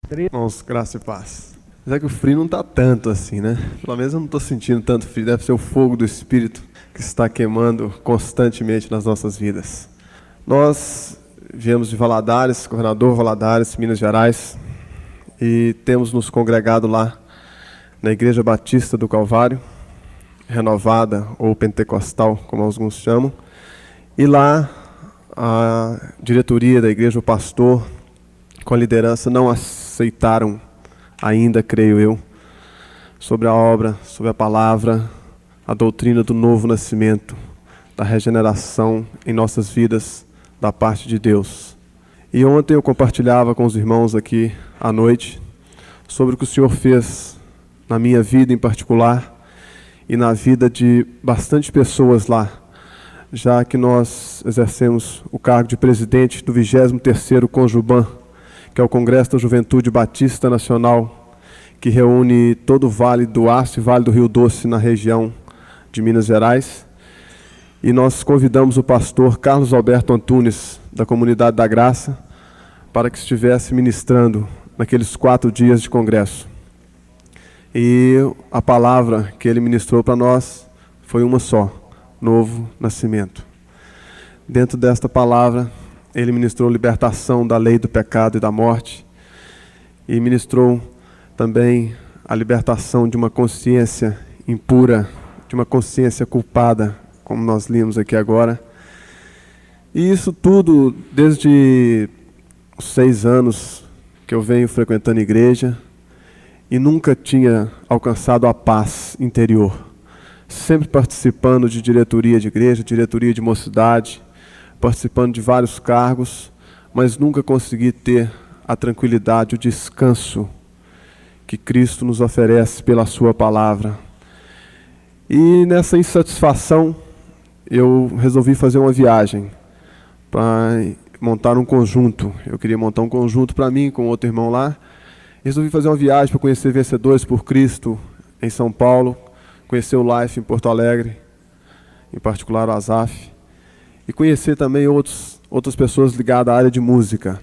Irmãos, graça e paz. Mas é que o frio não está tanto assim, né? Pelo menos eu não estou sentindo tanto frio. Deve ser o fogo do Espírito que está queimando constantemente nas nossas vidas. Nós viemos de Valadares, Governador Valadares, Minas Gerais, e temos nos congregado lá na Igreja Batista do Calvário, renovada ou pentecostal, como alguns chamam. E lá a diretoria da igreja, o pastor, com a liderança, não aceitaram ainda, creio eu, sobre a obra, sobre a palavra, a doutrina do novo nascimento, da regeneração em nossas vidas, da parte de Deus. E ontem eu compartilhava com os irmãos aqui à noite sobre o que o Senhor fez na minha vida em particular e na vida de bastante pessoas lá, já que nós exercemos o cargo de presidente do 23º Conjuban, que é o Congresso da Juventude Batista Nacional, que reúne todo o Vale do Aço e Vale do Rio Doce na região de Minas Gerais. E nós convidamos o pastor Carlos Alberto Antunes, da Comunidade da Graça, para que estivesse ministrando naqueles 4 dias de congresso. E a palavra que ele ministrou para nós foi uma só: novo nascimento. Dentro desta palavra, ele ministrou libertação da lei do pecado e da morte, e ministrou também a libertação de uma consciência impura, de uma consciência culpada, como nós lemos aqui agora. E isso tudo desde os 6 anos que eu venho frequentando a igreja e nunca tinha alcançado a paz interior. Sempre participando de diretoria de igreja, diretoria de mocidade, participando de vários cargos, mas nunca consegui ter a tranquilidade, o descanso que Cristo nos oferece pela sua palavra. E nessa insatisfação, eu resolvi fazer uma viagem para montar um conjunto. Eu queria montar um conjunto para mim, com outro irmão lá. Resolvi fazer uma viagem para conhecer Vencedores por Cristo em São Paulo, conhecer o Life em Porto Alegre, em particular o Azaf, e conhecer também outras pessoas ligadas à área de música.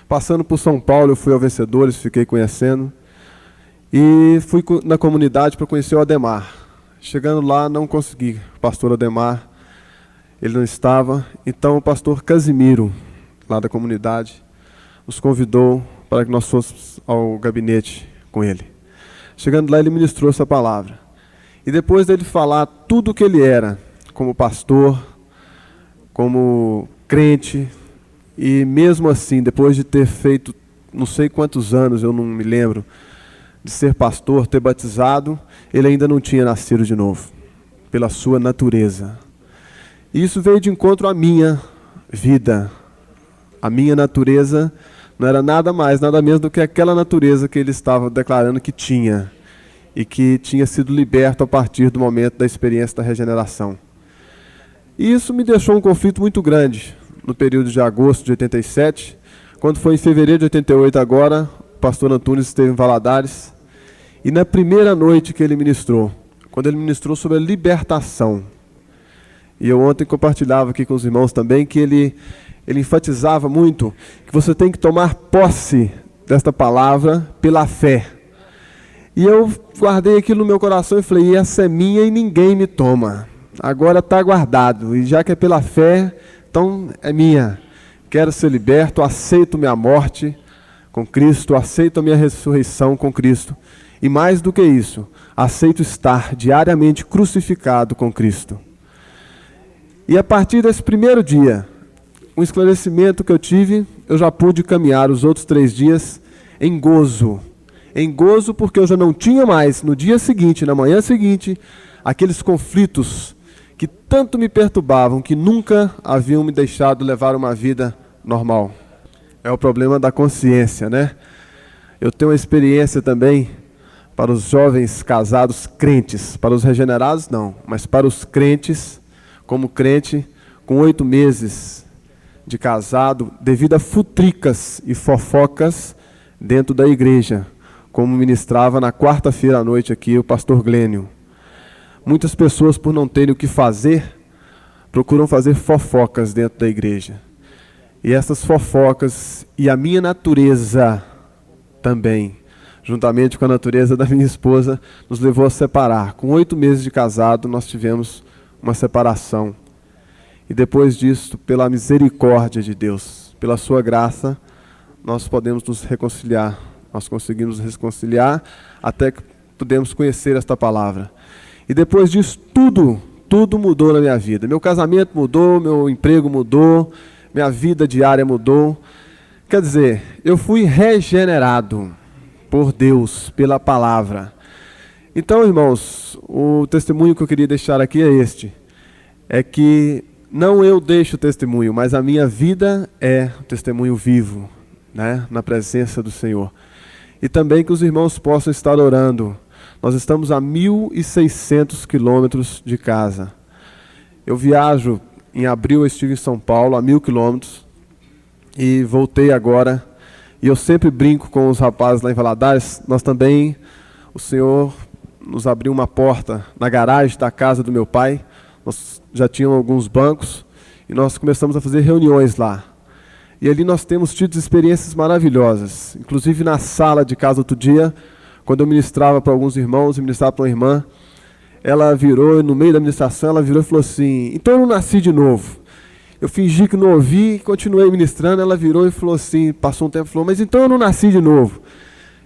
Passando por São Paulo, eu fui ao Vencedores, fiquei conhecendo, e fui na comunidade para conhecer o Ademar. Chegando lá, não consegui. O pastor Ademar, ele não estava, então o pastor Casimiro, lá da comunidade, nos convidou para que nós fôssemos ao gabinete com ele. Chegando lá, ele ministrou essa palavra. E depois dele falar tudo o que ele era, como pastor, como crente, e mesmo assim, depois de ter feito não sei quantos anos, eu não me lembro, de ser pastor, ter batizado, ele ainda não tinha nascido de novo, pela sua natureza. E isso veio de encontro à minha vida. A minha natureza não era nada mais, nada menos do que aquela natureza que ele estava declarando que tinha, e que tinha sido liberto a partir do momento da experiência da regeneração. E isso me deixou um conflito muito grande no período de agosto de 87, quando foi em fevereiro de 88 agora, o pastor Antunes esteve em Valadares, e na primeira noite que ele ministrou, quando ele ministrou sobre a libertação, e eu ontem compartilhava aqui com os irmãos também, que ele enfatizava muito que você tem que tomar posse desta palavra pela fé. E eu guardei aquilo no meu coração e falei: essa é minha e ninguém me toma. Agora está guardado, e já que é pela fé, então é minha. Quero ser liberto, aceito minha morte com Cristo, aceito a minha ressurreição com Cristo. E mais do que isso, aceito estar diariamente crucificado com Cristo. E a partir desse primeiro dia, um esclarecimento que eu tive, eu já pude caminhar os outros 3 dias em gozo. Em gozo porque eu já não tinha mais, no dia seguinte, na manhã seguinte, aqueles conflitos que tanto me perturbavam, que nunca haviam me deixado levar uma vida normal. É o problema da consciência, né? Eu tenho uma experiência também para os jovens casados crentes, para os regenerados não, mas para os crentes, como crente, com 8 meses de casado, devido a futricas e fofocas dentro da igreja, como ministrava na quarta-feira à noite aqui o pastor Glênio. Muitas pessoas, por não terem o que fazer, procuram fazer fofocas dentro da igreja. E essas fofocas e a minha natureza também, juntamente com a natureza da minha esposa, nos levou a separar. Com 8 meses de casado, nós tivemos uma separação. E depois disso, pela misericórdia de Deus, pela sua graça, nós podemos nos reconciliar. Nós conseguimos nos reconciliar até que pudemos conhecer esta palavra. E depois disso, tudo mudou na minha vida. Meu casamento mudou, meu emprego mudou, minha vida diária mudou. Quer dizer, eu fui regenerado por Deus, pela palavra. Então, irmãos, o testemunho que eu queria deixar aqui é este. É que não eu deixo o testemunho, mas a minha vida é o testemunho vivo, né, na presença do Senhor. E também que os irmãos possam estar orando. Nós estamos a 1.600 quilômetros de casa. Eu viajo, em abril eu estive em São Paulo, a 1.000 quilômetros, e voltei agora. E eu sempre brinco com os rapazes lá em Valadares, nós também, o Senhor nos abriu uma porta na garagem da casa do meu pai. Nós já tínhamos alguns bancos e nós começamos a fazer reuniões lá. E ali nós temos tido experiências maravilhosas. Inclusive na sala de casa outro dia, quando eu ministrava para alguns irmãos, ministrava para uma irmã, ela virou, no meio da ministração, ela virou e falou assim: então eu não nasci de novo. Eu fingi que não ouvi, continuei ministrando, ela virou e falou assim, passou um tempo e falou: mas então eu não nasci de novo.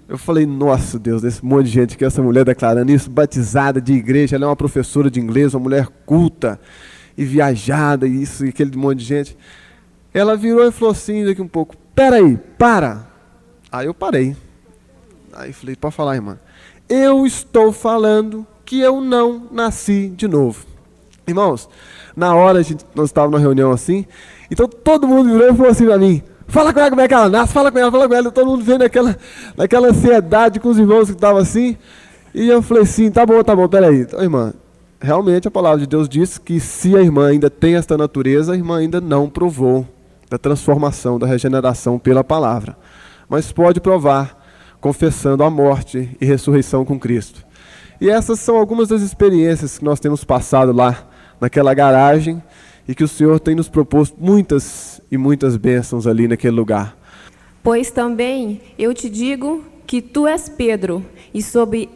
Eu falei: nossa Deus, esse monte de gente que essa mulher declarando isso, batizada de igreja, ela é uma professora de inglês, uma mulher culta e viajada, e isso e aquele monte de gente. Ela virou e falou assim, daqui um pouco: peraí, para. Aí eu parei. Aí eu falei: pode falar, irmã. Eu estou falando que eu não nasci de novo. Irmãos, na hora nós estávamos numa reunião assim, então todo mundo virou e falou assim para mim: fala com ela como é que ela nasce, fala com ela. Todo mundo vendo naquela ansiedade com os irmãos que estavam assim. E eu falei assim: tá bom, peraí. Então, irmã, realmente a palavra de Deus diz que se a irmã ainda tem esta natureza, a irmã ainda não provou da transformação, da regeneração pela palavra. Mas pode provar, confessando a morte e ressurreição com Cristo. E essas são algumas das experiências que nós temos passado lá naquela garagem e que o Senhor tem nos proposto muitas e muitas bênçãos ali naquele lugar. Pois também eu te digo que tu és Pedro, e sobre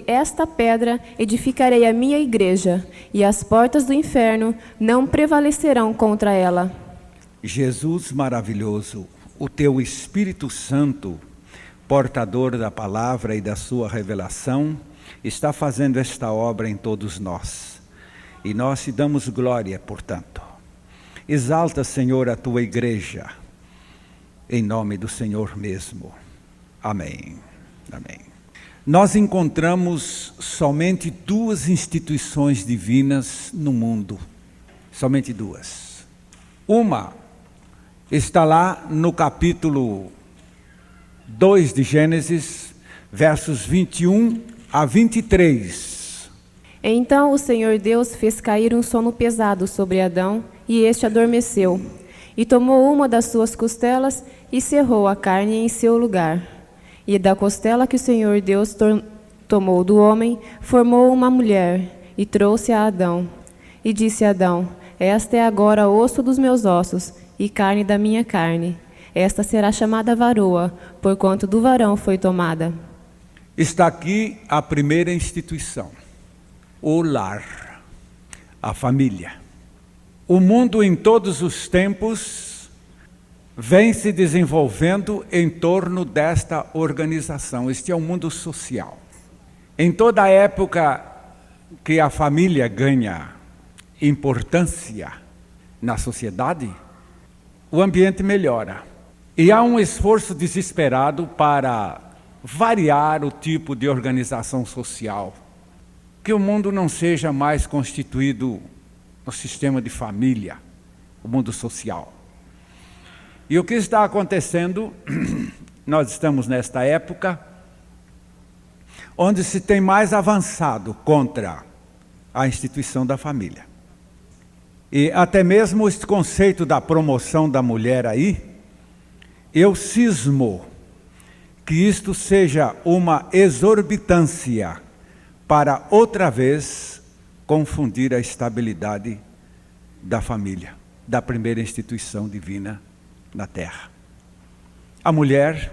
esta pedra edificarei a minha igreja, e as portas do inferno não prevalecerão contra ela. Jesus maravilhoso, o teu Espírito Santo, portador da palavra e da sua revelação, está fazendo esta obra em todos nós. E nós te damos glória, portanto. Exalta, Senhor, a tua igreja, em nome do Senhor mesmo. Amém. Amém. Nós encontramos somente 2 instituições divinas no mundo. Somente 2. Uma está lá no capítulo 2 de Gênesis, versos 21 a 23. Então o Senhor Deus fez cair um sono pesado sobre Adão, e este adormeceu. E tomou uma das suas costelas e cerrou a carne em seu lugar. E da costela que o Senhor Deus tomou do homem, formou uma mulher e trouxe a Adão. E disse a Adão: esta é agora osso dos meus ossos e carne da minha carne. Esta será chamada varoa, porquanto do varão foi tomada. Está aqui a primeira instituição, o lar, a família. O mundo em todos os tempos vem se desenvolvendo em torno desta organização. Este é o mundo social. Em toda a época que a família ganha importância na sociedade, o ambiente melhora. E há um esforço desesperado para variar o tipo de organização social, que o mundo não seja mais constituído no sistema de família, o mundo social. E o que está acontecendo? Nós estamos nesta época onde se tem mais avançado contra a instituição da família. E até mesmo esse conceito da promoção da mulher aí, eu cismo que isto seja uma exorbitância para outra vez confundir a estabilidade da família, da primeira instituição divina na terra. A mulher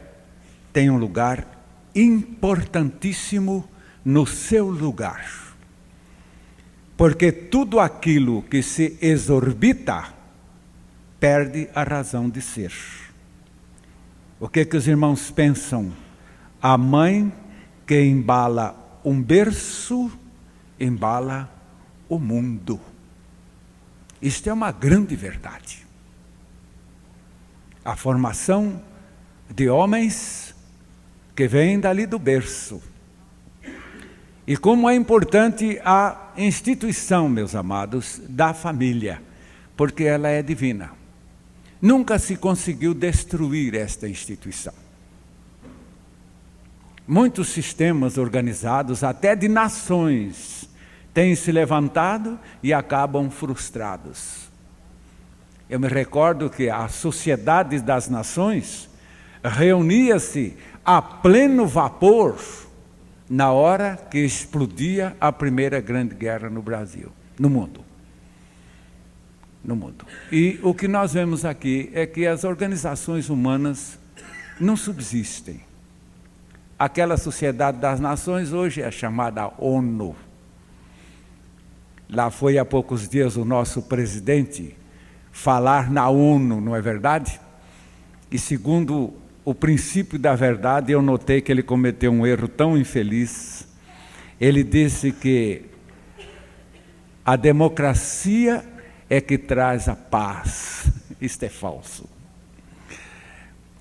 tem um lugar importantíssimo no seu lugar. Porque tudo aquilo que se exorbita perde a razão de ser. O que os irmãos pensam? A mãe que embala um berço, embala o mundo. Isto é uma grande verdade. A formação de homens que vêm dali do berço. E como é importante a instituição, meus amados, da família, porque ela é divina. Nunca se conseguiu destruir esta instituição. Muitos sistemas organizados, até de nações, têm se levantado e acabam frustrados. Eu me recordo que a Sociedade das Nações reunia-se a pleno vapor na hora que explodia a primeira grande guerra no Brasil, no mundo. E o que nós vemos aqui é que as organizações humanas não subsistem. Aquela Sociedade das Nações hoje é chamada ONU. Lá foi há poucos dias o nosso presidente falar na ONU, não é verdade? E segundo o princípio da verdade, eu notei que ele cometeu um erro tão infeliz. Ele disse que a democracia é que traz a paz. Isto é falso.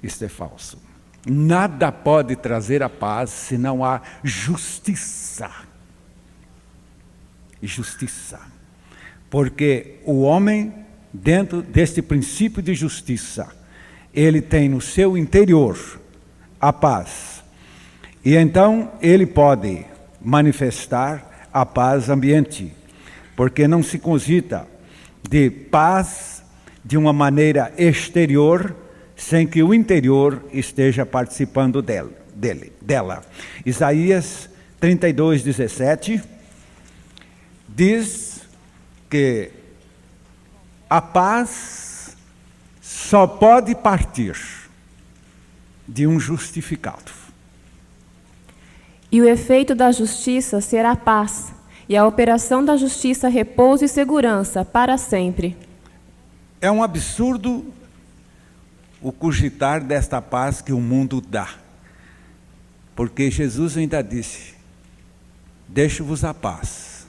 Isto é falso. Nada pode trazer a paz se não há justiça. Justiça. Porque o homem, dentro deste princípio de justiça, ele tem no seu interior a paz. E então ele pode manifestar a paz ambiente, porque não se cogita de paz de uma maneira exterior, sem que o interior esteja participando dela. Isaías 32:17 diz que a paz só pode partir de um justificado. E o efeito da justiça será paz, e a operação da justiça repouso e segurança para sempre. É um absurdo o cogitar desta paz que o mundo dá. Porque Jesus ainda disse: deixo-vos a paz.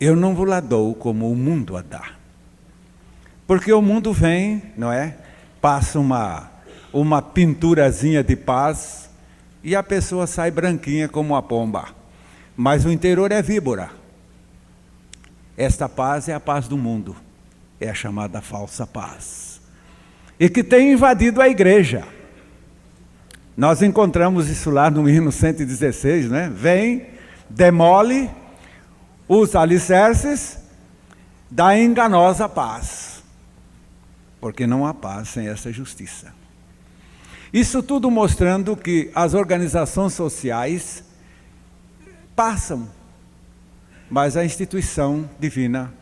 Eu não vos la dou como o mundo a dá. Porque o mundo vem, não é? Passa uma pinturazinha de paz e a pessoa sai branquinha como a pomba. Mas o interior é víbora. Esta paz é a paz do mundo. É a chamada falsa paz. E que tem invadido a igreja. Nós encontramos isso lá no hino 116, né? Vem, demole os alicerces da enganosa paz. Porque não há paz sem essa justiça. Isso tudo mostrando que as organizações sociais passam, mas a instituição divina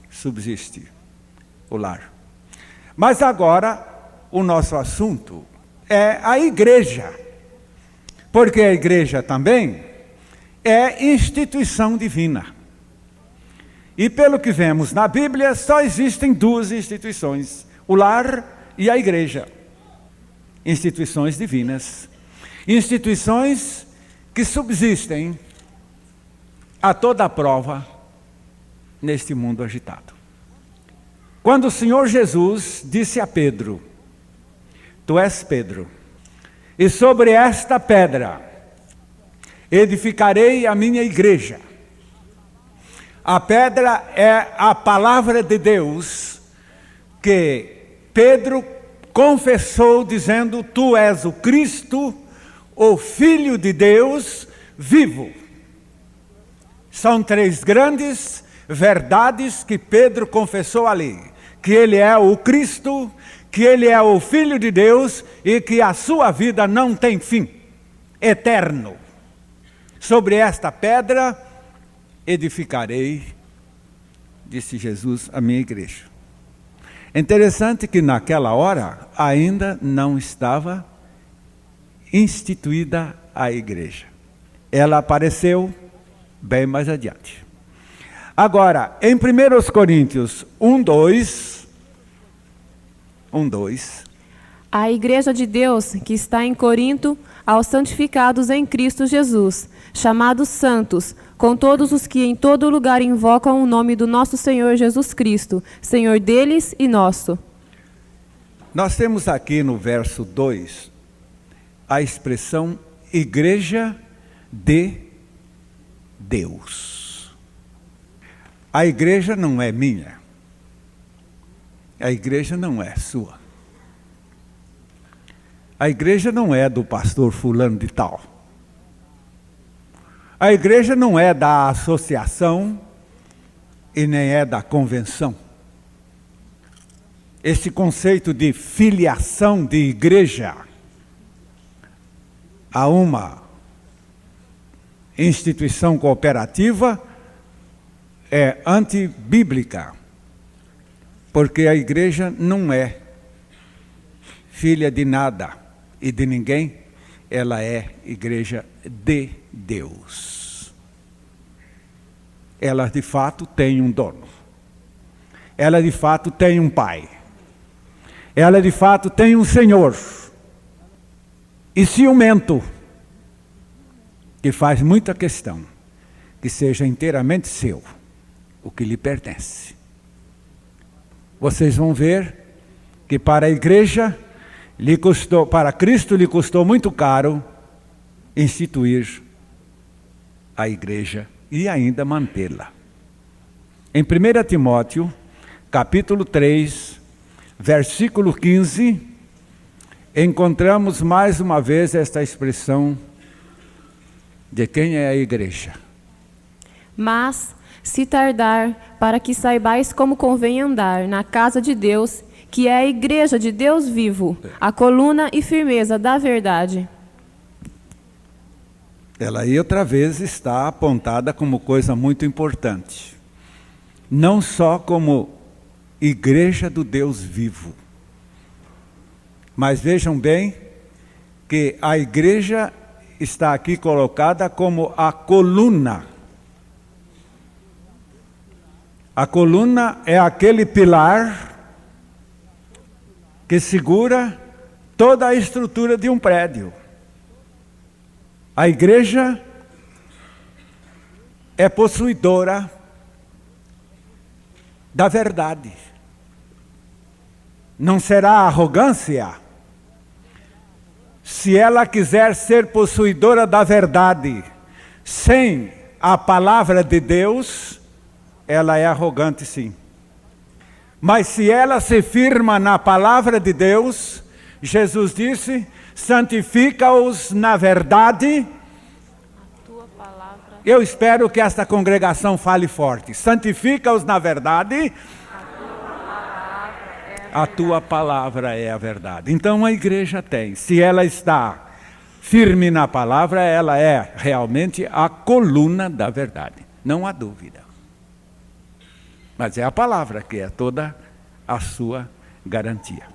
subsiste, o lar. Mas agora, o nosso assunto é a igreja, porque a igreja também é instituição divina. E pelo que vemos na Bíblia, só existem duas instituições, o lar e a igreja. Instituições divinas, instituições que subsistem a toda prova neste mundo agitado. Quando o Senhor Jesus disse a Pedro: tu és Pedro, e sobre esta pedra edificarei a minha igreja. A pedra é a palavra de Deus que Pedro confessou dizendo: tu és o Cristo, o Filho de Deus vivo. São três grandes verdades que Pedro confessou ali: que ele é o Cristo, que ele é o Filho de Deus e que a sua vida não tem fim, eterno. Sobre esta pedra edificarei, disse Jesus, a minha igreja. É interessante que naquela hora ainda não estava instituída a igreja. Ela apareceu bem mais adiante. Agora, em 1 Coríntios 1:2, A igreja de Deus que está em Corinto, aos santificados em Cristo Jesus, chamados santos, com todos os que em todo lugar invocam o nome do nosso Senhor Jesus Cristo, Senhor deles e nosso. Nós temos aqui no verso 2 a expressão igreja de Deus. A igreja não é minha. A igreja não é sua. A igreja não é do pastor fulano de tal. A igreja não é da associação e nem é da convenção. Esse conceito de filiação de igreja a uma instituição cooperativa é antibíblica, porque a igreja não é filha de nada e de ninguém, ela é igreja de Deus. Ela de fato tem um dono. Ela de fato tem um pai. Ela de fato tem um Senhor. E ciumento, que faz muita questão que seja inteiramente seu, o que lhe pertence. Vocês vão ver que para a igreja para Cristo lhe custou muito caro instituir a igreja e ainda mantê-la. Em 1 Timóteo, capítulo 3, versículo 15, encontramos mais uma vez esta expressão de quem é a igreja. Mas, se tardar, para que saibais como convém andar na casa de Deus, que é a igreja de Deus vivo, a coluna e firmeza da verdade. Ela aí outra vez está apontada como coisa muito importante. Não só como igreja do Deus vivo. Mas vejam bem que a igreja está aqui colocada como a coluna. A coluna é aquele pilar que segura toda a estrutura de um prédio. A igreja é possuidora da verdade. Não será arrogância se ela quiser ser possuidora da verdade sem a palavra de Deus, ela é arrogante sim. Mas se ela se firma na palavra de Deus, Jesus disse, santifica-os na verdade. A tua palavra. Eu espero que esta congregação fale forte. Santifica-os na verdade. A tua palavra é a verdade. Então a igreja tem. Se ela está firme na palavra, ela é realmente a coluna da verdade. Não há dúvida. Mas é a palavra que é toda a sua garantia.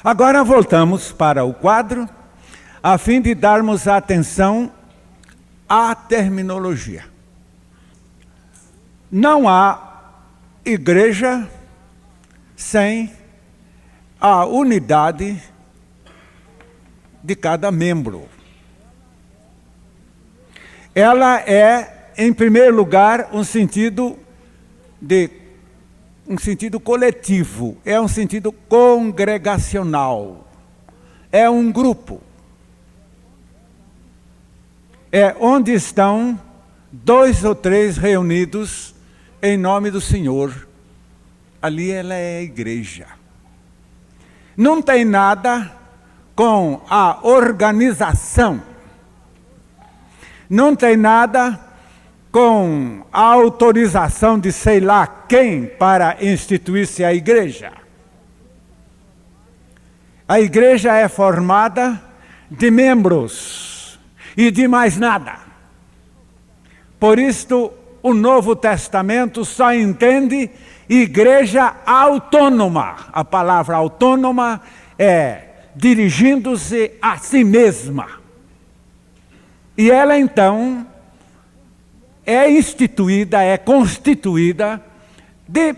Agora voltamos para o quadro, a fim de darmos atenção à terminologia. Não há igreja sem a unidade de cada membro. Ela é, em primeiro lugar, um sentido coletivo, é um sentido congregacional, é um grupo. É onde estão 2 ou 3 reunidos em nome do Senhor. Ali ela é a igreja. Não tem nada com a organização. Não tem nada com a autorização de sei lá quem para instituir-se a igreja. A igreja é formada de membros e de mais nada. Por isto, o Novo Testamento só entende igreja autônoma. A palavra autônoma é dirigindo-se a si mesma. E ela então é instituída, é constituída de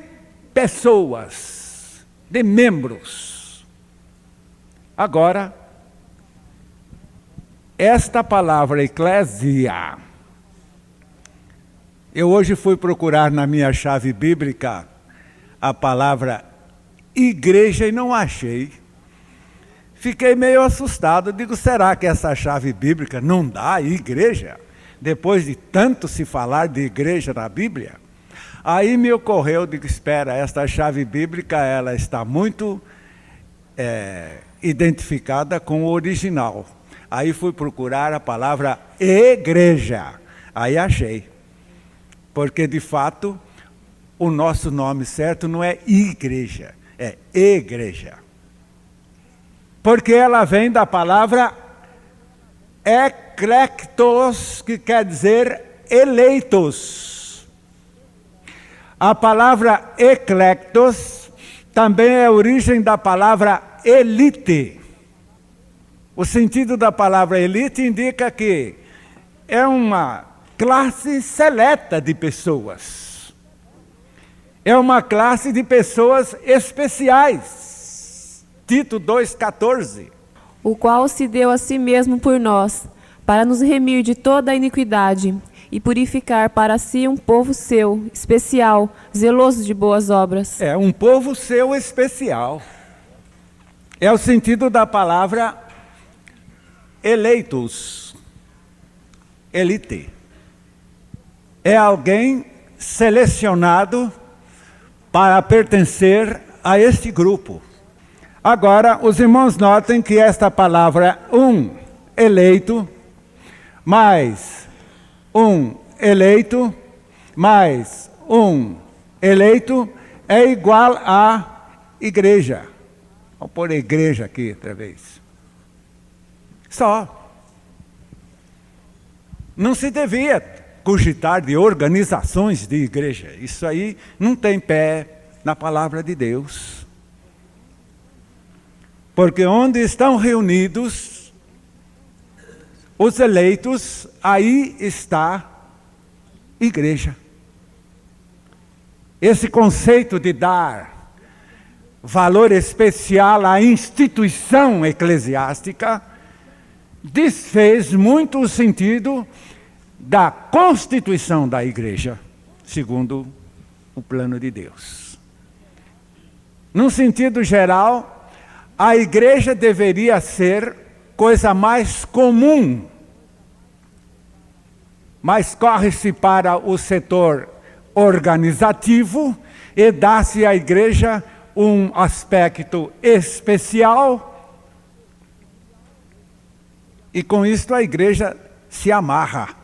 pessoas, de membros. Agora, esta palavra eclésia, eu hoje fui procurar na minha chave bíblica a palavra igreja e não achei. Fiquei meio assustado, digo, será que essa chave bíblica não dá igreja? Depois de tanto se falar de igreja na Bíblia? Aí me ocorreu, digo, espera, esta chave bíblica ela está muito identificada com o original. Aí fui procurar a palavra igreja, aí achei. Porque de fato, o nosso nome certo não é igreja, é igreja. Porque ela vem da palavra eclectos, que quer dizer eleitos. A palavra eclectos também é a origem da palavra elite. O sentido da palavra elite indica que é uma classe seleta de pessoas. É uma classe de pessoas especiais. Tito 2,14. O qual se deu a si mesmo por nós, para nos remir de toda a iniquidade e purificar para si um povo seu, especial, zeloso de boas obras. É um povo seu especial. É o sentido da palavra eleitos, elite. É alguém selecionado para pertencer a este grupo. Agora, os irmãos notem que esta palavra eleito, mais eleito, mais eleito, é igual a igreja. Vou pôr igreja aqui outra vez. Só. Não se devia cogitar de organizações de igreja. Isso aí não tem pé na palavra de Deus. Porque onde estão reunidos os eleitos, aí está igreja. Esse conceito de dar valor especial à instituição eclesiástica desfez muito o sentido da constituição da igreja, segundo o plano de Deus. Num sentido geral, a igreja deveria ser coisa mais comum, mas corre-se para o setor organizativo e dá-se à igreja um aspecto especial, e com isto a igreja se amarra,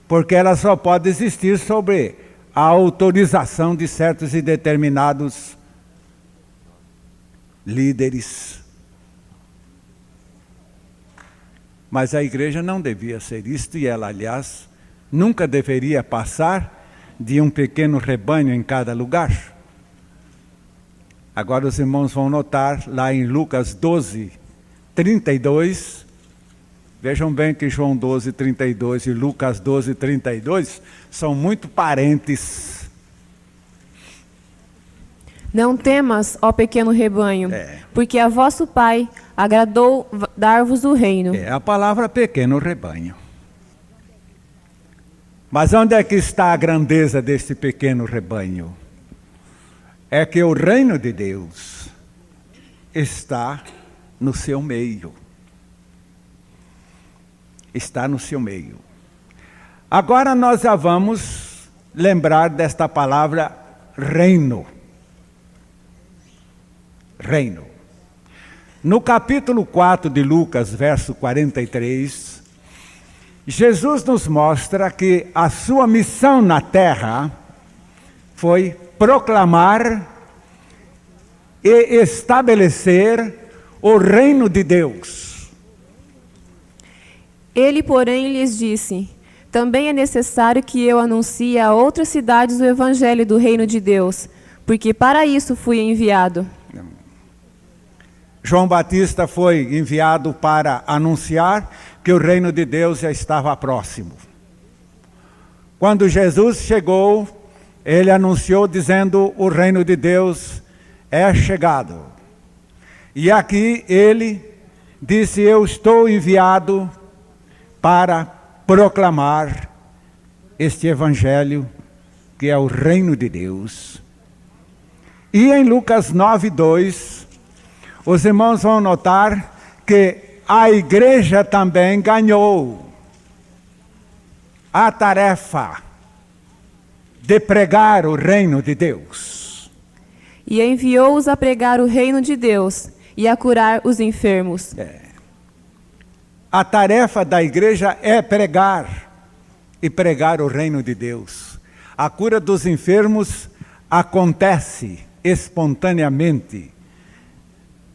porque ela só pode existir sob a autorização de certos e determinados líderes. Mas a igreja não devia ser isto, e ela, aliás, nunca deveria passar de um pequeno rebanho em cada lugar. Agora os irmãos vão notar lá em Lucas 12, 32, vejam bem que João 12, 32 e Lucas 12, 32 são muito parentes. Não temas, ó pequeno rebanho, porque a vosso Pai agradou dar-vos o reino. É a palavra pequeno rebanho. Mas onde é que está a grandeza deste pequeno rebanho? É que o reino de Deus está no seu meio. Está no seu meio. Agora nós já vamos lembrar desta palavra reino. Reino. No capítulo 4 de Lucas, verso 43, Jesus nos mostra que a sua missão na terra foi proclamar e estabelecer o reino de Deus. Ele, porém, lhes disse: também é necessário que eu anuncie a outras cidades o evangelho do reino de Deus, porque para isso fui enviado. João Batista foi enviado para anunciar que o reino de Deus já estava próximo. Quando Jesus chegou, ele anunciou dizendo: o reino de Deus é chegado. E aqui ele disse: eu estou enviado para proclamar este evangelho que é o reino de Deus. E em Lucas 9:2, os irmãos vão notar que a igreja também ganhou a tarefa de pregar o reino de Deus. E enviou-os a pregar o reino de Deus e a curar os enfermos. A tarefa da igreja é pregar, e pregar o reino de Deus. A cura dos enfermos acontece espontaneamente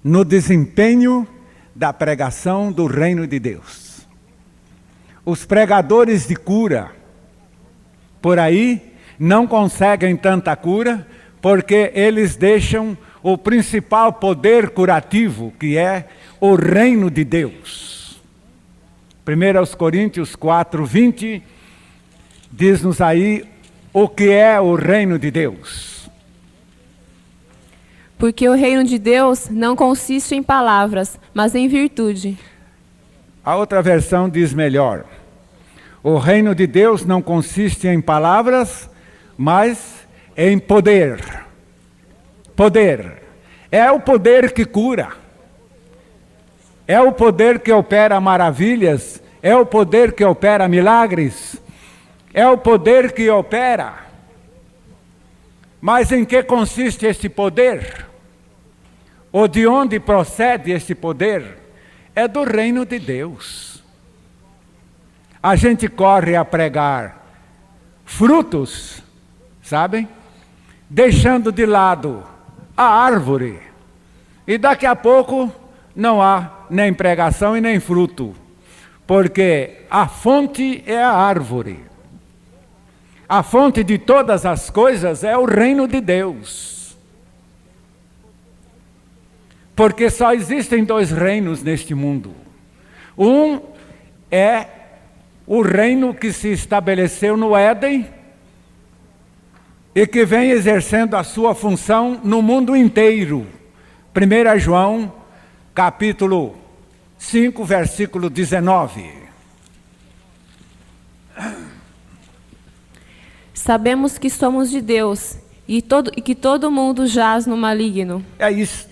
no desempenho da pregação do reino de Deus. Os pregadores de cura por aí não conseguem tanta cura porque eles deixam o principal poder curativo, que é o reino de Deus. 1 Coríntios 4:20 diz-nos aí o que é o reino de Deus. Porque o reino de Deus não consiste em palavras, mas em virtude. A outra versão diz melhor: o reino de Deus não consiste em palavras, mas em poder. Poder. É o poder que cura. É o poder que opera maravilhas. É o poder que opera milagres. É o poder que opera. Mas em que consiste este poder? Ou de onde procede este poder? É do reino de Deus. A gente corre a pregar frutos, sabem? Deixando de lado a árvore. E daqui a pouco não há nem pregação e nem fruto. Porque a fonte é a árvore. A fonte de todas as coisas é o reino de Deus. Porque só existem dois reinos neste mundo. Um é o reino que se estabeleceu no Éden e que vem exercendo a sua função no mundo inteiro. 1 João, capítulo 5, versículo 19. Sabemos que somos de Deus e que todo mundo jaz no maligno. É isso.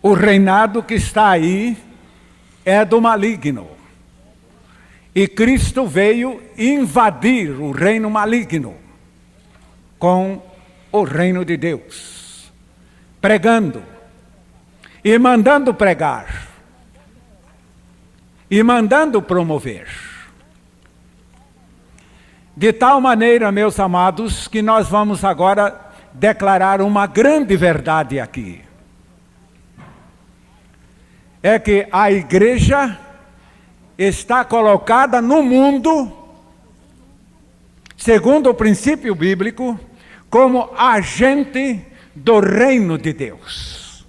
O reinado que está aí é do maligno. E Cristo veio invadir o reino maligno com o reino de Deus, pregando e mandando pregar e mandando promover. De tal maneira, meus amados, que nós vamos agora declarar uma grande verdade aqui. É que a igreja está colocada no mundo, segundo o princípio bíblico, como agente do reino de Deus.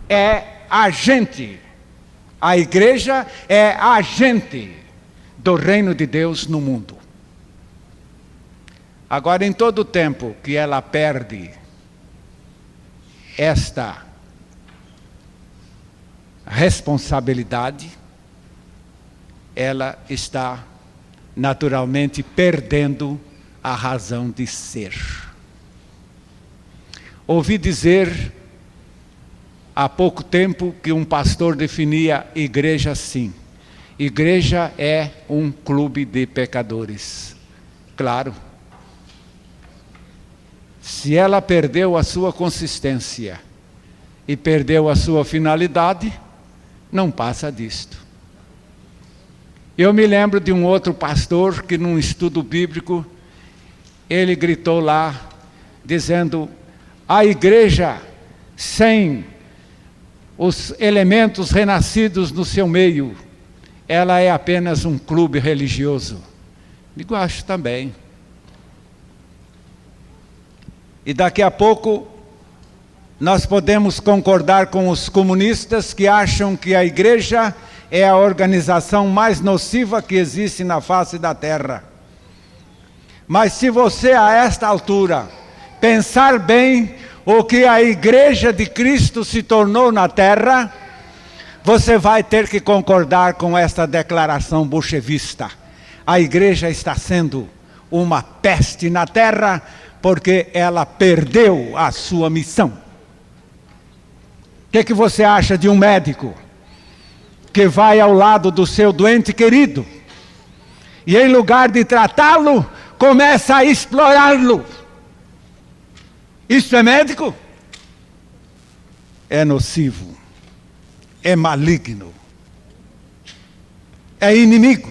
É agente. A igreja é agente do reino de Deus no mundo. Agora, em todo o tempo que ela perde esta responsabilidade, ela está naturalmente perdendo a razão de ser. Ouvi dizer há pouco tempo que um pastor definia igreja assim: igreja é um clube de pecadores. Claro, se ela perdeu a sua consistência e perdeu a sua finalidade, não passa disto. Eu me lembro de um outro pastor que num estudo bíblico, ele gritou lá, dizendo: a igreja sem os elementos renascidos no seu meio, ela é apenas um clube religioso. Digo, acho também. E daqui a pouco Nós podemos concordar com os comunistas que acham que a igreja é a organização mais nociva que existe na face da terra. Mas se você, a esta altura, pensar bem o que a igreja de Cristo se tornou na terra, você vai ter que concordar com esta declaração bolchevista. A igreja está sendo uma peste na terra porque ela perdeu a sua missão. O que você acha de um médico que vai ao lado do seu doente querido e, em lugar de tratá-lo, começa a explorá-lo? Isso é médico? É nocivo, é maligno, é inimigo.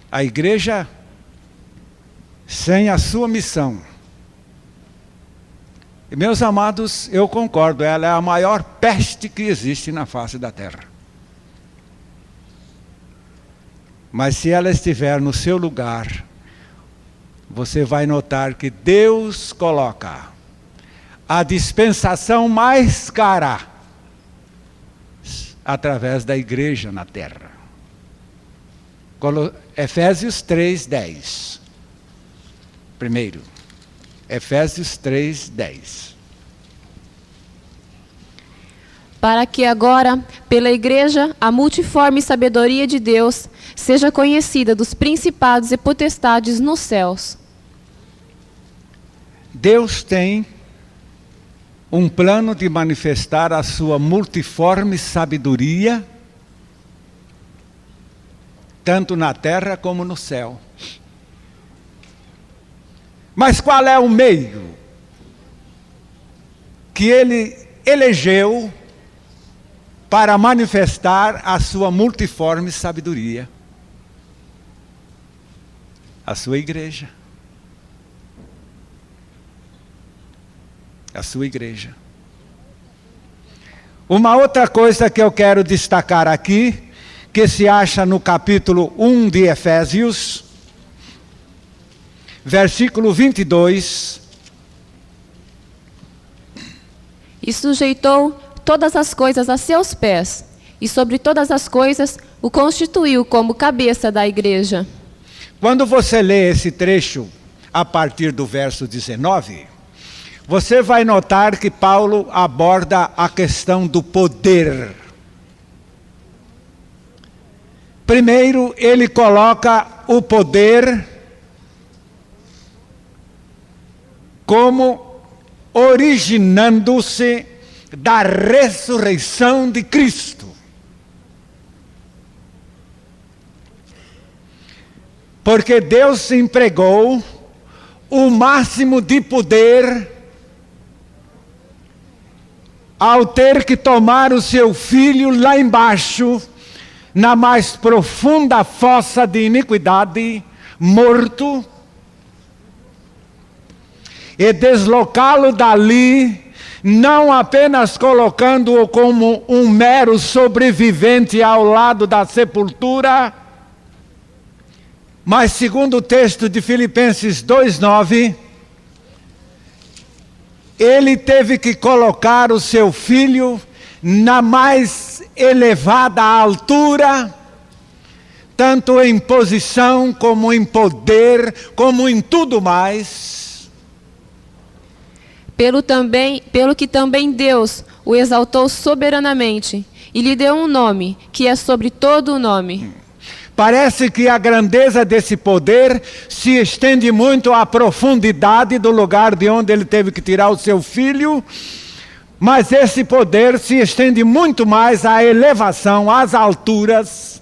A igreja, sem a sua missão, e, meus amados, eu concordo, ela é a maior peste que existe na face da terra. Mas se ela estiver no seu lugar, você vai notar que Deus coloca a dispensação mais cara através da igreja na terra. Efésios 3:10. Primeiro. Efésios 3:10. Para que agora, pela igreja, a multiforme sabedoria de Deus seja conhecida dos principados e potestades nos céus. Deus tem um plano de manifestar a sua multiforme sabedoria, tanto na terra como no céu. Mas qual é o meio que ele elegeu para manifestar a sua multiforme sabedoria? A sua igreja. A sua igreja. Uma outra coisa que eu quero destacar aqui, que se acha no capítulo 1 de Efésios, versículo 22. E sujeitou todas as coisas a seus pés, e sobre todas as coisas o constituiu como cabeça da igreja. Quando você lê esse trecho a partir do verso 19, você vai notar que Paulo aborda a questão do poder. Primeiro, ele coloca o poder como originando-se da ressurreição de Cristo. Porque Deus empregou o máximo de poder ao ter que tomar o seu filho lá embaixo, na mais profunda fossa de iniquidade, morto, e deslocá-lo dali, não apenas colocando-o como um mero sobrevivente ao lado da sepultura, mas segundo o texto de Filipenses 2:9, ele teve que colocar o seu filho na mais elevada altura, tanto em posição, como em poder, como em tudo mais. Pelo que também Deus o exaltou soberanamente, e lhe deu um nome, que é sobre todo o nome. Parece que a grandeza desse poder se estende muito à profundidade do lugar de onde ele teve que tirar o seu filho, mas esse poder se estende muito mais à elevação, às alturas,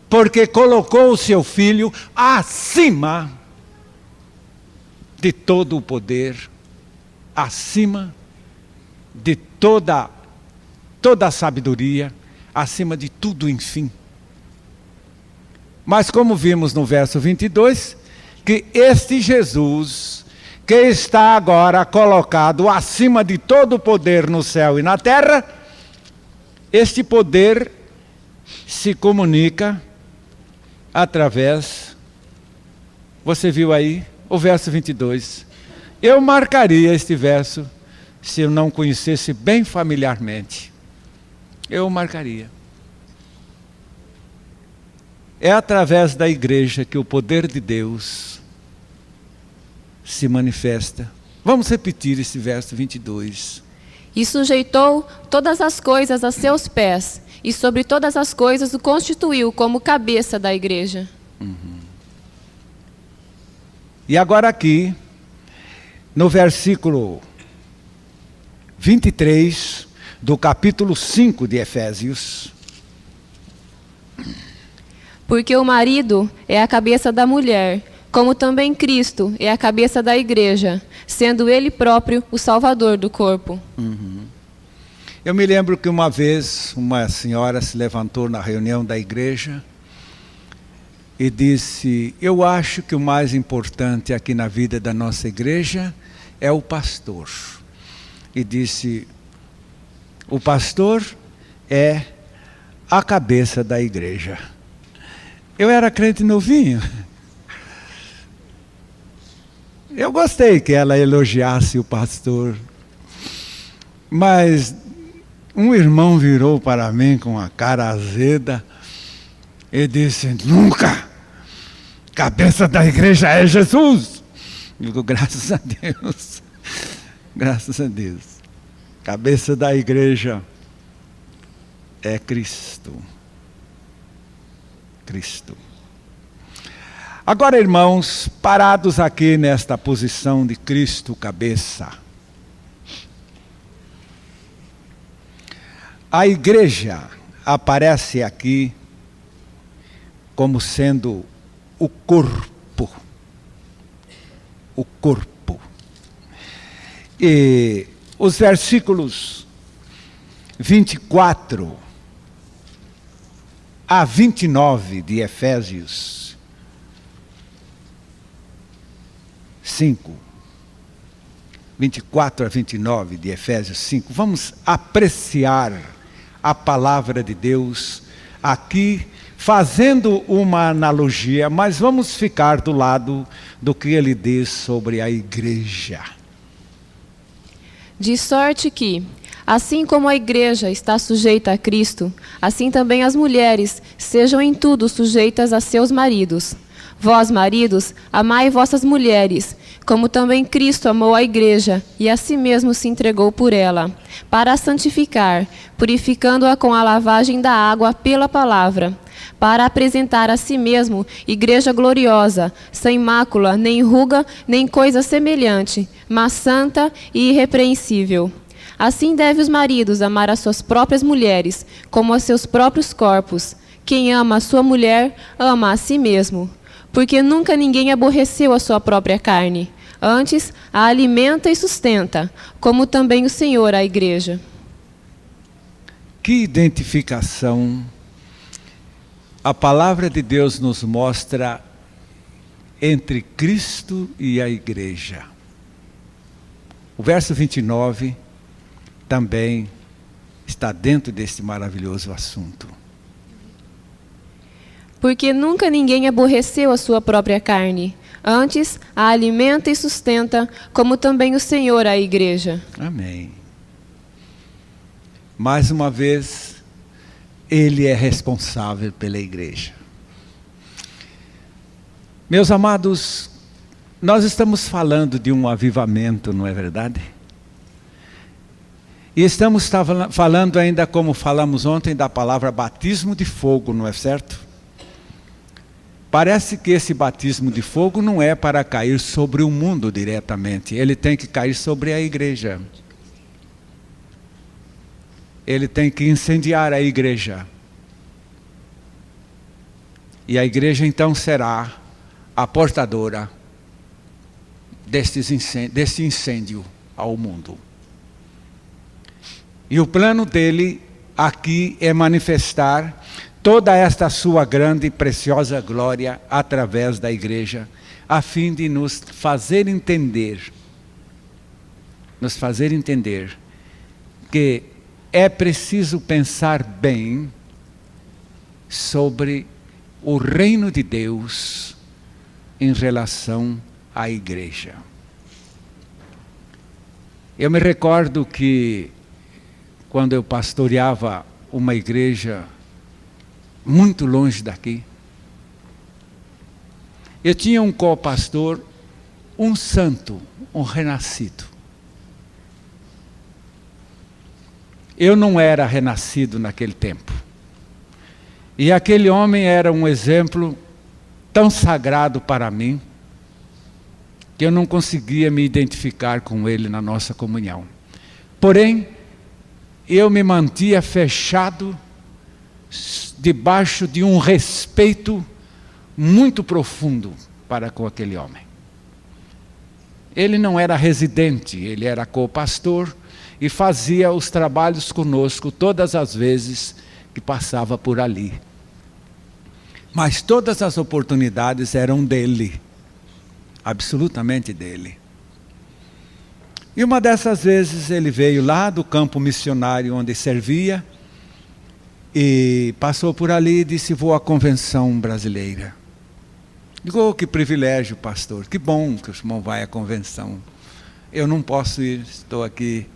porque colocou o seu filho acima de todo o poder, acima de toda a sabedoria, acima de tudo, enfim. Mas como vimos no verso 22, que este Jesus, que está agora colocado acima de todo o poder no céu e na terra, este poder se comunica através, você viu aí, o verso 22. Eu marcaria este verso se eu não conhecesse bem familiarmente, eu o marcaria. É através da igreja que o poder de Deus se manifesta. Vamos repetir esse verso 22. E sujeitou todas as coisas a seus pés, e sobre todas as coisas o constituiu como cabeça da igreja. E agora aqui, no versículo 23 do capítulo 5 de Efésios. Porque o marido é a cabeça da mulher, como também Cristo é a cabeça da igreja, sendo ele próprio o salvador do corpo. Eu me lembro que uma vez uma senhora se levantou na reunião da igreja e disse: eu acho que o mais importante aqui na vida da nossa igreja é o pastor. E disse: o pastor é a cabeça da igreja. Eu era crente novinho. Eu gostei que ela elogiasse o pastor. Mas um irmão virou para mim com a cara azeda e disse: nunca! Cabeça da igreja é Jesus! Eu digo: graças a Deus. Graças a Deus. Cabeça da igreja é Cristo. Cristo. Agora, irmãos, parados aqui nesta posição de Cristo cabeça, a igreja aparece aqui como sendo o corpo. O corpo. E os versículos 24 a 29 de Efésios 5, 24 a 29 de Efésios 5, vamos apreciar a palavra de Deus aqui, fazendo uma analogia, mas vamos ficar do lado do que ele diz sobre a igreja. De sorte que, assim como a igreja está sujeita a Cristo, assim também as mulheres sejam em tudo sujeitas a seus maridos. Vós, maridos, amai vossas mulheres, como também Cristo amou a igreja e a si mesmo se entregou por ela, para a santificar, purificando-a com a lavagem da água pela palavra, para apresentar a si mesmo igreja gloriosa, sem mácula, nem ruga, nem coisa semelhante, mas santa e irrepreensível. Assim deve os maridos amar as suas próprias mulheres, como a seus próprios corpos. Quem ama a sua mulher, ama a si mesmo. Porque nunca ninguém aborreceu a sua própria carne. Antes, a alimenta e sustenta, como também o Senhor a igreja. Que identificação a palavra de Deus nos mostra entre Cristo e a igreja. O verso 29 também está dentro deste maravilhoso assunto. Porque nunca ninguém aborreceu a sua própria carne. Antes, a alimenta e sustenta, como também o Senhor a igreja. Amém. Mais uma vez, Ele é responsável pela igreja. Meus amados, nós estamos falando de um avivamento, não é verdade? E estamos falando ainda, como falamos ontem, da palavra batismo de fogo, não é certo? Parece que esse batismo de fogo não é para cair sobre o mundo diretamente. Ele tem que cair sobre a igreja. Ele tem que incendiar a igreja. E a igreja então será a portadora desse incêndio ao mundo. E o plano dele aqui é manifestar toda esta sua grande e preciosa glória através da igreja, a fim de nos fazer entender que é preciso pensar bem sobre o reino de Deus em relação à igreja. Eu me recordo que quando eu pastoreava uma igreja muito longe daqui, eu tinha um co-pastor, um santo, um renascido. Eu não era renascido naquele tempo. E aquele homem era um exemplo tão sagrado para mim, que eu não conseguia me identificar com ele na nossa comunhão. Porém, eu me mantia fechado debaixo de um respeito muito profundo para com aquele homem. Ele não era residente, ele era co-pastor e fazia os trabalhos conosco todas as vezes que passava por ali. Mas todas as oportunidades eram dele, absolutamente dele. E uma dessas vezes ele veio lá do campo missionário onde servia e passou por ali e disse: vou à convenção brasileira. Digo: oh, que privilégio, pastor, que bom que o irmão vai à convenção. Eu não posso ir, estou aqui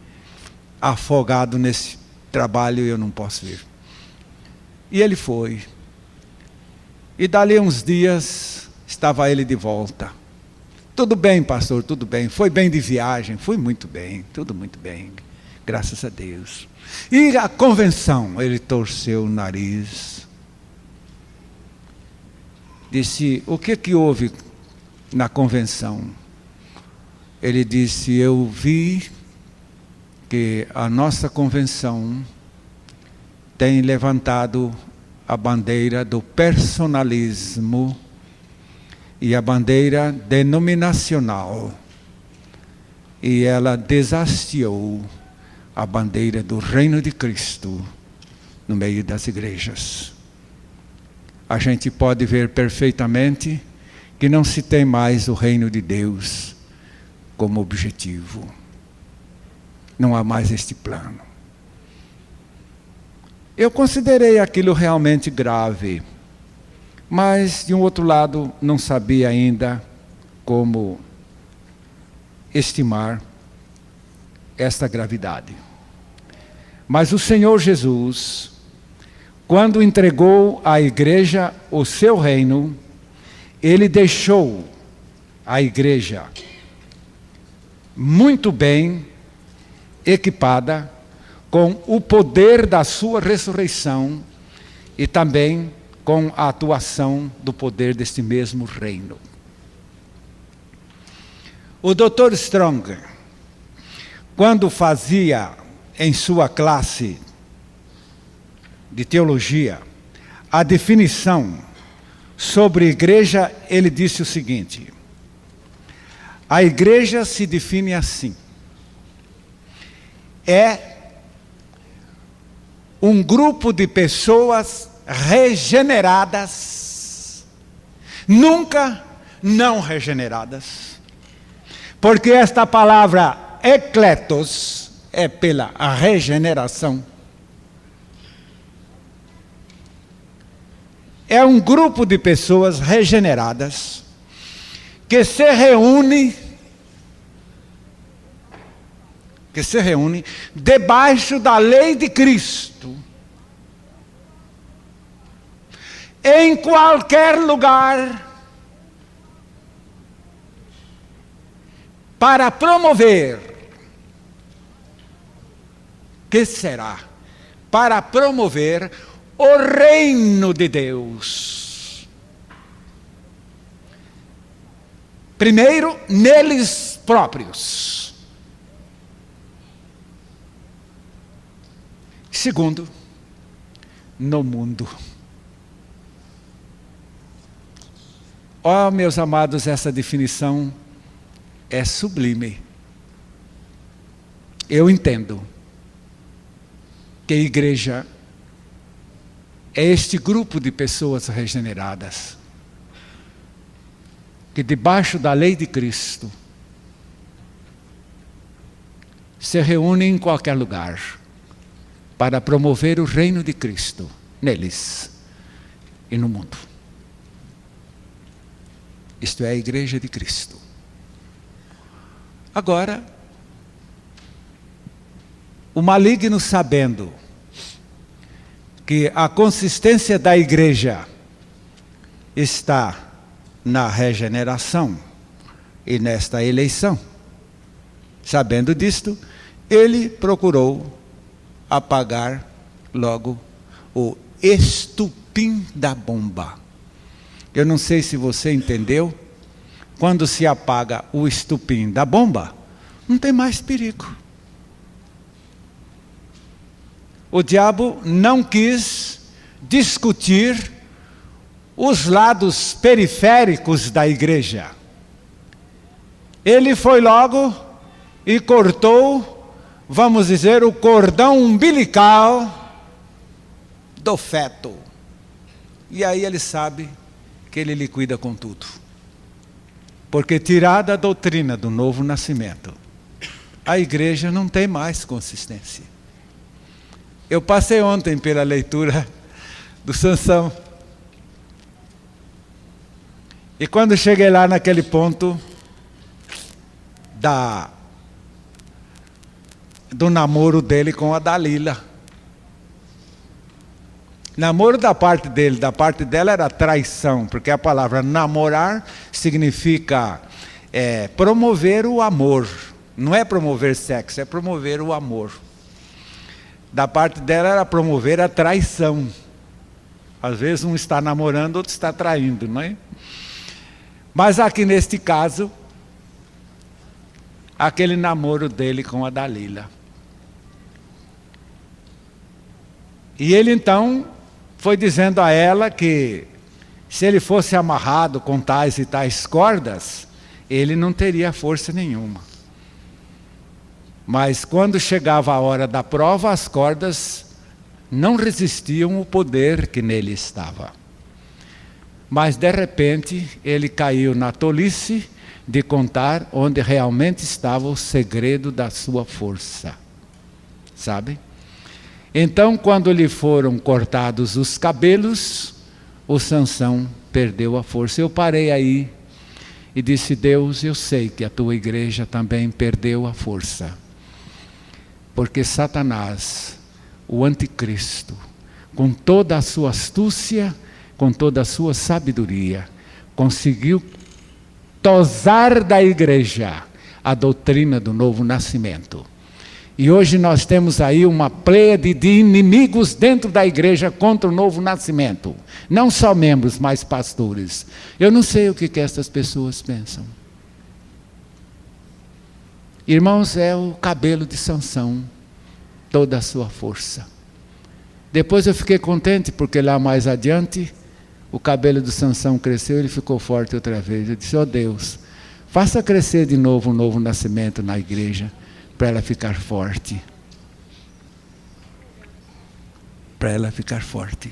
afogado nesse trabalho e eu não posso ir. E ele foi. E dali uns dias estava ele de volta. Tudo bem, pastor, tudo bem. Foi bem de viagem, fui muito bem, tudo muito bem, graças a Deus. E a convenção, ele torceu o nariz. Disse: o que houve na convenção? Ele disse: eu vi que a nossa convenção tem levantado a bandeira do personalismo e a bandeira denominacional, e ela desafiou a bandeira do reino de Cristo no meio das igrejas. A gente pode ver perfeitamente que não se tem mais o reino de Deus como objetivo. Não há mais este plano. Eu considerei aquilo realmente grave, mas de um outro lado não sabia ainda como estimar esta gravidade. Mas o Senhor Jesus, quando entregou à igreja o seu reino, ele deixou a igreja muito bem equipada com o poder da sua ressurreição e também com a atuação do poder deste mesmo reino. O Dr. Strong, quando fazia em sua classe de teologia a definição sobre igreja, ele disse o seguinte: a igreja se define assim: é um grupo de pessoas regeneradas, nunca não regeneradas, porque esta palavra ekletos é pela regeneração. É um grupo de pessoas regeneradas que se reúne debaixo da lei de Cristo, em qualquer lugar, para promover, que será? Para promover o reino de Deus. Primeiro, neles próprios. Segundo, no mundo. Oh, meus amados, essa definição é sublime. Eu entendo que a igreja é este grupo de pessoas regeneradas, que debaixo da lei de Cristo se reúnem em qualquer lugar para promover o reino de Cristo neles e no mundo. Isto é a igreja de Cristo. Agora, O maligno, sabendo que a consistência da igreja está na regeneração e nesta eleição, sabendo disto, ele procurou apagar logo o estupim da bomba. Eu não sei se você entendeu, quando se apaga o estupim da bomba, não tem mais perigo. O diabo não quis discutir os lados periféricos da igreja. Ele foi logo e cortou, vamos dizer, o cordão umbilical do feto. E aí ele sabe que ele liquida com tudo. Porque tirada a doutrina do novo nascimento, a igreja não tem mais consistência. Eu passei ontem pela leitura do Sansão. E quando cheguei lá naquele ponto do namoro dele com a Dalila. Namoro da parte dele, da parte dela era traição, porque a palavra namorar significa promover o amor. Não é promover sexo, é promover o amor. Da parte dela era promover a traição. Às vezes um está namorando, outro está traindo, não é? Mas aqui neste caso, aquele namoro dele com a Dalila. E ele então foi dizendo a ela que se ele fosse amarrado com tais e tais cordas, ele não teria força nenhuma. Mas quando chegava a hora da prova, as cordas não resistiam ao poder que nele estava. Mas de repente ele caiu na tolice de contar onde realmente estava o segredo da sua força. Sabe? Então, quando lhe foram cortados os cabelos, o Sansão perdeu a força. Eu parei aí e disse: Deus, eu sei que a tua igreja também perdeu a força. Porque Satanás, o anticristo, com toda a sua astúcia, com toda a sua sabedoria, conseguiu tosar da igreja a doutrina do novo nascimento. E hoje nós temos aí uma pleiade de inimigos dentro da igreja contra o novo nascimento. Não só membros, mas pastores. Eu não sei o que essas pessoas pensam. Irmãos, é o cabelo de Sansão, toda a sua força. Depois eu fiquei contente, porque lá mais adiante, o cabelo de Sansão cresceu e ele ficou forte outra vez. Eu disse: ó Deus, faça crescer de novo um novo nascimento na igreja, para ela ficar forte. Para ela ficar forte.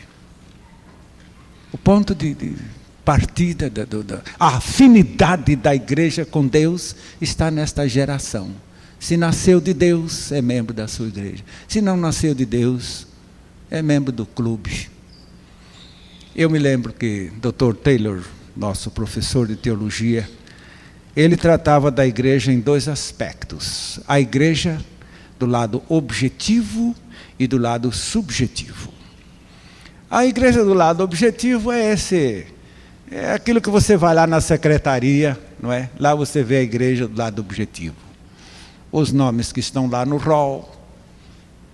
O ponto de partida, a afinidade da igreja com Deus está nesta geração. Se nasceu de Deus, é membro da sua igreja. Se não nasceu de Deus, é membro do clube. Eu me lembro que Dr. Taylor, nosso professor de teologia, ele tratava da igreja em dois aspectos. A igreja do lado objetivo e do lado subjetivo. A igreja do lado objetivo é aquilo que você vai lá na secretaria, não é? Lá você vê a igreja do lado objetivo. Os nomes que estão lá no rol.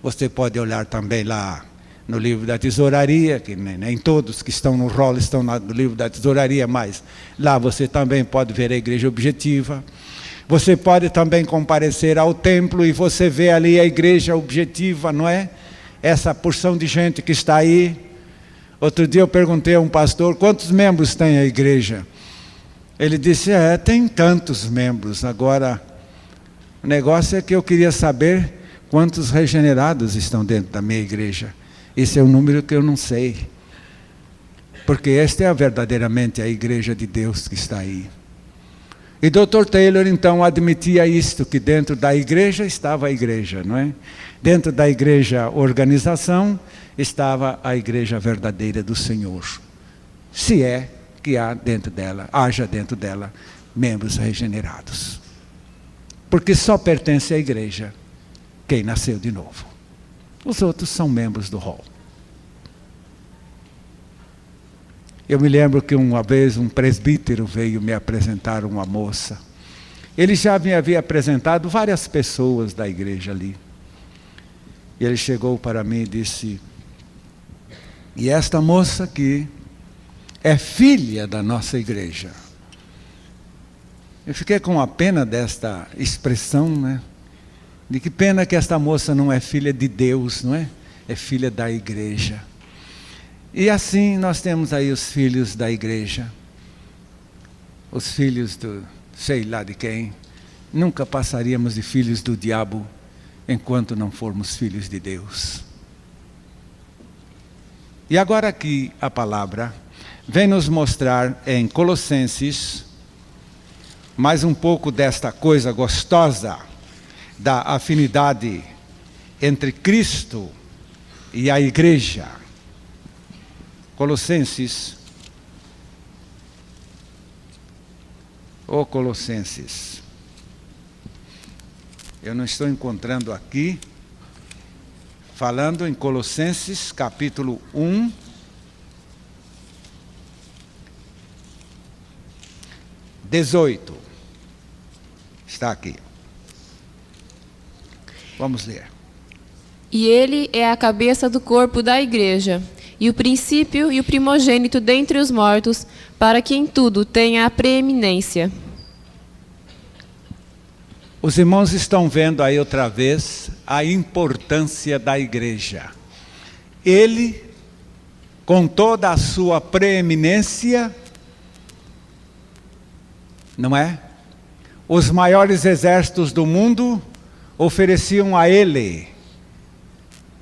Você pode olhar também lá no livro da tesouraria, que nem todos que estão no rol estão no livro da tesouraria, mas lá você também pode ver a igreja objetiva. Você pode também comparecer ao templo e você vê ali a igreja objetiva, não é? Essa porção de gente que está aí. Outro dia eu perguntei a um pastor: quantos membros tem a igreja? Ele disse: tem tantos membros. Agora, o negócio é que eu queria saber quantos regenerados estão dentro da minha igreja. Esse é um número que eu não sei. Porque esta é verdadeiramente a igreja de Deus que está aí. E Dr. Taylor então admitia isto, que dentro da igreja estava a igreja, não é? Dentro da igreja organização estava a igreja verdadeira do Senhor. Se é que haja dentro dela membros regenerados. Porque só pertence à igreja quem nasceu de novo. Os outros são membros do rol. Eu me lembro que uma vez um presbítero veio me apresentar uma moça. Ele já me havia apresentado várias pessoas da igreja ali. E ele chegou para mim e disse: e esta moça aqui é filha da nossa igreja. Eu fiquei com a pena desta expressão, né? De que pena que esta moça não é filha de Deus, não é? É filha da igreja. E assim nós temos aí os filhos da igreja. Os filhos do sei lá de quem. Nunca passaríamos de filhos do diabo enquanto não formos filhos de Deus. E agora aqui a palavra vem nos mostrar em Colossenses mais um pouco desta coisa gostosa da afinidade entre Cristo e a igreja. Colossenses. Colossenses. Eu não estou encontrando aqui. Falando em Colossenses, capítulo 1. (18). Está aqui. Vamos ler. E ele é a cabeça do corpo da igreja, e o princípio e o primogênito dentre os mortos, para que em tudo tenha a preeminência. Os irmãos estão vendo aí outra vez a importância da igreja. Ele, com toda a sua preeminência, não é? Os maiores exércitos do mundo ofereciam a ele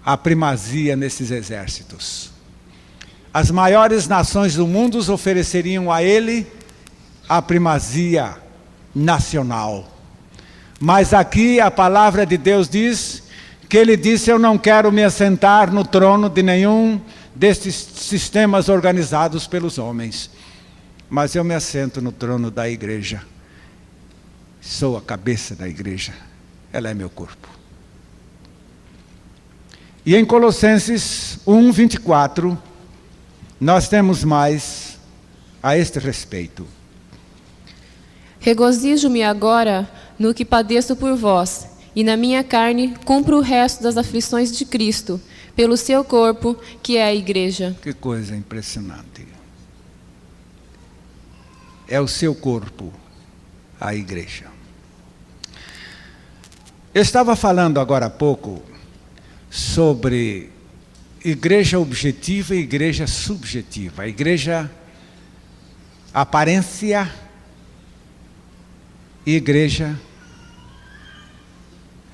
a primazia nesses exércitos. As maiores nações do mundo ofereceriam a ele a primazia nacional. Mas aqui a palavra de Deus diz que ele disse: eu não quero me assentar no trono de nenhum destes sistemas organizados pelos homens, mas eu me assento no trono da igreja. Sou a cabeça da igreja, ela é meu corpo. E em Colossenses 1:24, nós temos mais a este respeito. Regozijo-me agora no que padeço por vós, e na minha carne cumpro o resto das aflições de Cristo, pelo seu corpo, que é a igreja. Que coisa impressionante. É o seu corpo, a igreja. Eu estava falando agora há pouco sobre igreja objetiva e igreja subjetiva. A igreja aparência e igreja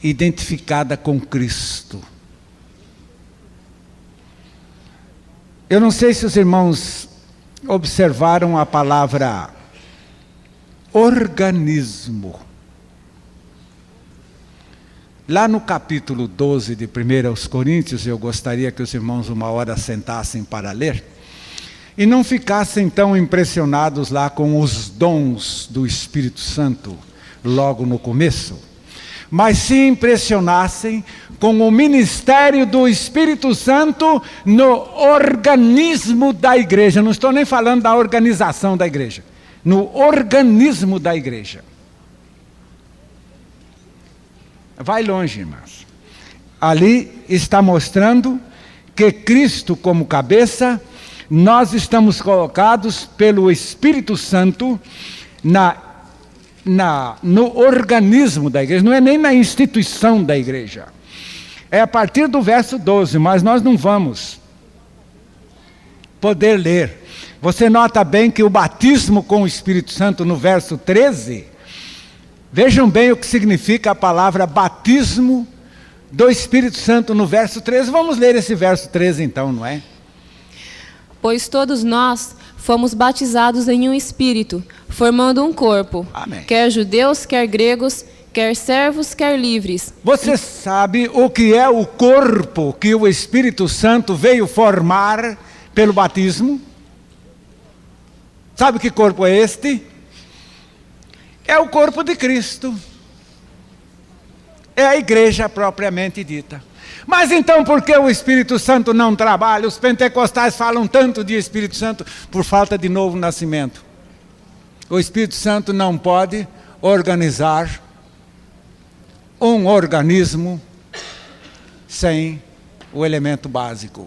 identificada com Cristo. Eu não sei se os irmãos observaram a palavra organismo. Lá no capítulo 12 de 1 Coríntios, eu gostaria que os irmãos uma hora sentassem para ler, e não ficassem tão impressionados lá com os dons do Espírito Santo, logo no começo, mas se impressionassem com o ministério do Espírito Santo no organismo da igreja. Não estou nem falando da organização da igreja, no organismo da igreja. Vai longe, irmãos. Ali está mostrando que Cristo como cabeça, nós estamos colocados pelo Espírito Santo no organismo da igreja. Não é nem na instituição da igreja. É a partir do verso 12, mas nós não vamos poder ler. Você nota bem que o batismo com o Espírito Santo no verso 13, vejam bem o que significa a palavra batismo do Espírito Santo no verso 13. Vamos ler esse verso 13 então, não é? Pois todos nós fomos batizados em um espírito, formando um corpo. Amém. Quer judeus, quer gregos, quer servos, quer livres. Você sabe o que é o corpo que o Espírito Santo veio formar pelo batismo? Sabe que corpo é este? É o corpo de Cristo. É a igreja propriamente dita. Mas então por que o Espírito Santo não trabalha? Os pentecostais falam tanto de Espírito Santo por falta de novo nascimento. O Espírito Santo não pode organizar um organismo sem o elemento básico.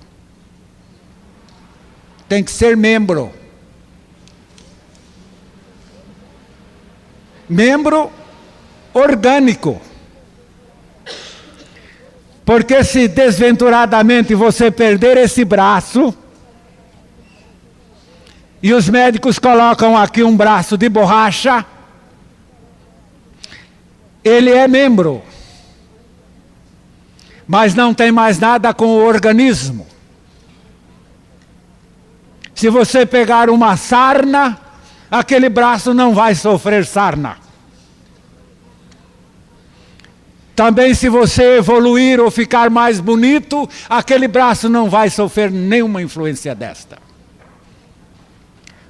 Tem que ser membro. Membro orgânico. Porque se desventuradamente você perder esse braço, e os médicos colocam aqui um braço de borracha, ele é membro, mas não tem mais nada com o organismo. Se você pegar uma sarna, aquele braço não vai sofrer sarna. Também se você evoluir ou ficar mais bonito, aquele braço não vai sofrer nenhuma influência desta.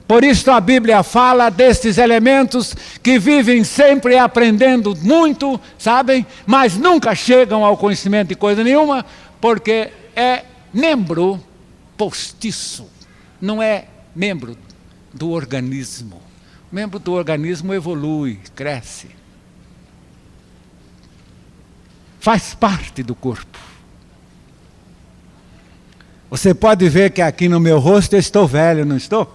Por isso a Bíblia fala destes elementos que vivem sempre aprendendo muito, sabem? Mas nunca chegam ao conhecimento de coisa nenhuma, porque é membro postiço, não é membro do organismo. O membro do organismo evolui, cresce. Faz parte do corpo. Você pode ver que aqui no meu rosto eu estou velho, não estou?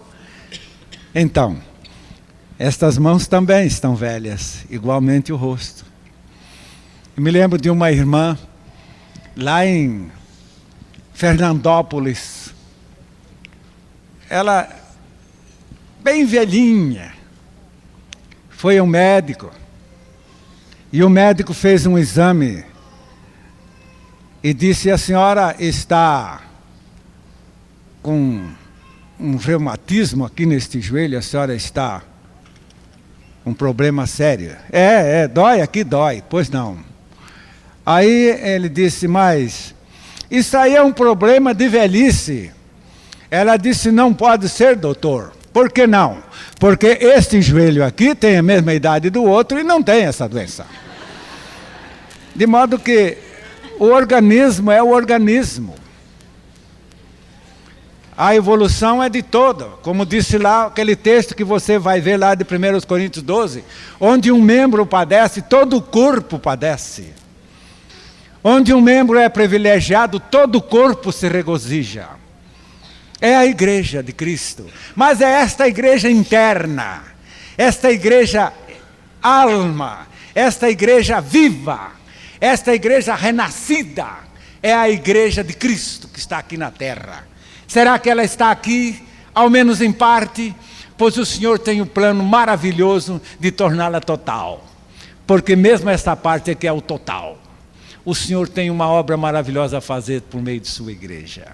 Então, estas mãos também estão velhas, igualmente o rosto. Eu me lembro de uma irmã, lá em Fernandópolis, ela, bem velhinha, foi ao médico, e o médico fez um exame, e disse: a senhora está com um reumatismo aqui neste joelho, a senhora está com um problema sério. Dói aqui, dói. Pois não. Aí ele disse: mas isso aí é um problema de velhice. Ela disse: não pode ser, doutor. Por que não? Porque este joelho aqui tem a mesma idade do outro e não tem essa doença. De modo que o organismo é o organismo. A evolução é de toda, como disse lá aquele texto que você vai ver lá de 1 Coríntios 12, onde um membro padece, todo o corpo padece. Onde um membro é privilegiado, todo o corpo se regozija. É a igreja de Cristo, mas é esta igreja interna, esta igreja alma, esta igreja viva, esta igreja renascida, é a igreja de Cristo que está aqui na terra. Será que ela está aqui, ao menos em parte? Pois o Senhor tem um plano maravilhoso de torná-la total. Porque mesmo esta parte é que é o total. O Senhor tem uma obra maravilhosa a fazer por meio de sua igreja.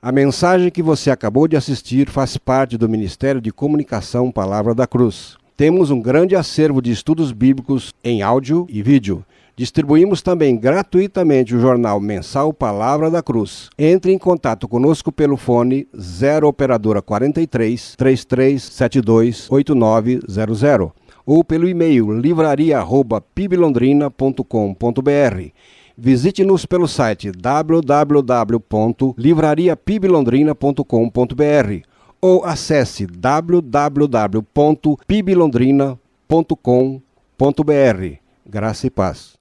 A mensagem que você acabou de assistir faz parte do Ministério de Comunicação Palavra da Cruz. Temos um grande acervo de estudos bíblicos em áudio e vídeo. Distribuímos também gratuitamente o jornal mensal Palavra da Cruz. Entre em contato conosco pelo fone 0 operadora 43 3372 8900 ou pelo e-mail livraria@piblondrina.com.br. Visite-nos pelo site www.livrariapiblondrina.com.br ou acesse www.piblondrina.com.br. Graça e paz.